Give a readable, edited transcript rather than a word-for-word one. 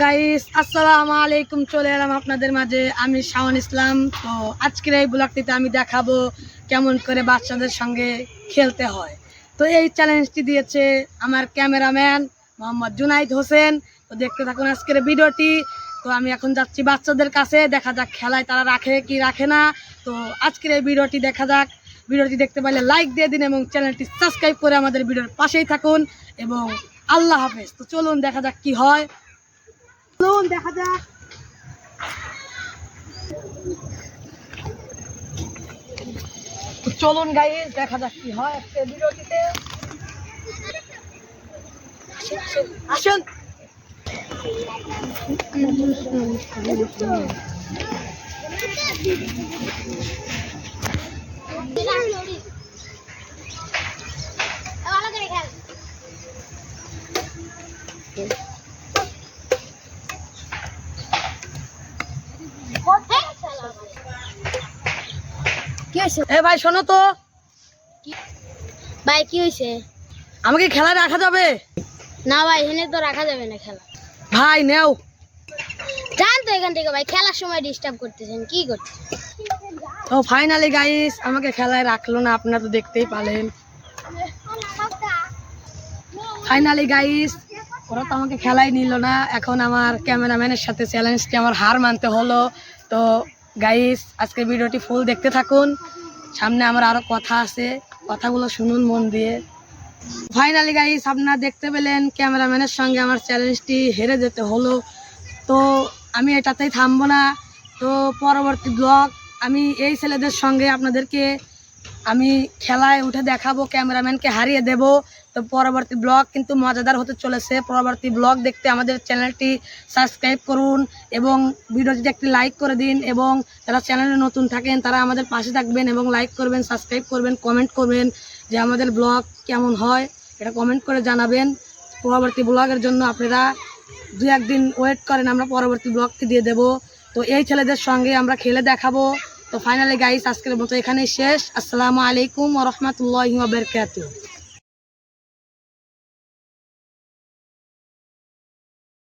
Guys আসসালামু আলাইকুম, চলে এলাম আপনাদের মাঝে আমি শাওন ইসলাম। তো আজকের এই ব্লগটিতে আমি দেখাবো কেমন করে বাচ্চাদের সঙ্গে খেলতে হয়। তো এই চ্যালেঞ্জটি দিয়েছে আমার ক্যামেরাম্যান মোহাম্মদ জুনাইদ হোসেন। তো দেখতে থাকুন আজকের ভিডিওটি। তো আমি এখন যাচ্ছি বাচ্চাদের কাছে, দেখা যাক খেলায় তারা রাখে কি রাখে না। তো আজকের এই ভিডিওটি দেখা যাক। ভিডিওটি দেখতে পারলে লাইক দিয়ে দিন এবং চ্যানেলটি সাবস্ক্রাইব করে আমাদের ভিডিওর পাশেই থাকুন এবং আল্লাহ হাফেজ। তো চলুন দেখা যাক কি হয়, চলুন দেখা যাক। তো চলুন গাইস দেখা যাক কি হয় আজকের ভিডিওটিতে। আসুন এ ভাই শোনো তো ভাই কি হয়েছে? আমাকে খেলায় রাখা যাবে না ভাই, এখানে তো রাখা যাবে না খেলা। ভাই নেও। যান তো এখান থেকে ভাই, খেলার সময় ডিস্টার্ব করতেছেন, কি করছেন? তো ফাইনালি গাইস আমাকে খেলায় রাখলো না, আপনারা তো দেখতেই পালেন। ফাইনালি গাইস ওরা তো আমাকে খেলায় নিল না। এখন আমার ক্যামেরাম্যানের সাথে চ্যালেঞ্জটি আমার হার মানতে হলো। তো গাইস আজকের ভিডিওটি ফুল দেখতে থাকুন, সামনে আমার আরো কথা আছে, কথাগুলো শুনুন মন দিয়ে। ফাইনালি গাইস আপনারা দেখতে পেলেন ক্যামেরাম্যানের সঙ্গে আমার চ্যালেঞ্জটি হেরে যেতে হলো। তো আমি এটাতেই থামবো না। তো পরবর্তী ব্লগ আমি এই ছেলেদের সঙ্গে আপনাদেরকে আমি খেলায় উঠে দেখাবো, ক্যামেরাম্যানকে হারিয়ে দেব। তো পরবর্তী ব্লগ কিন্তু মজাদার হতে চলেছে। পরবর্তী ব্লগ দেখতে আমাদের চ্যানেলটি সাবস্ক্রাইব করুন এবং ভিডিওটিতে একটি লাইক করে দিন, এবং যারা চ্যানেলে নতুন থাকেন তারা আমাদের পাশে থাকবেন এবং লাইক করবেন, সাবস্ক্রাইব করবেন, কমেন্ট করবেন যে আমাদের ব্লগ কেমন হয় এটা কমেন্ট করে জানাবেন। পরবর্তী ব্লগের জন্য আপনারা 2-1 দিন ওয়েট করেন, আমরা পরবর্তী ব্লগটি দিয়ে দেব। তো এই ছেলেদের সঙ্গে আমরা খেলে দেখাবো। তো ফাইনালি গাইস আজকের মতো এখানেই শেষ। আসসালামু আলাইকুম ওয়া রাহমাতুল্লাহি ওয়া বারাকাতুহু।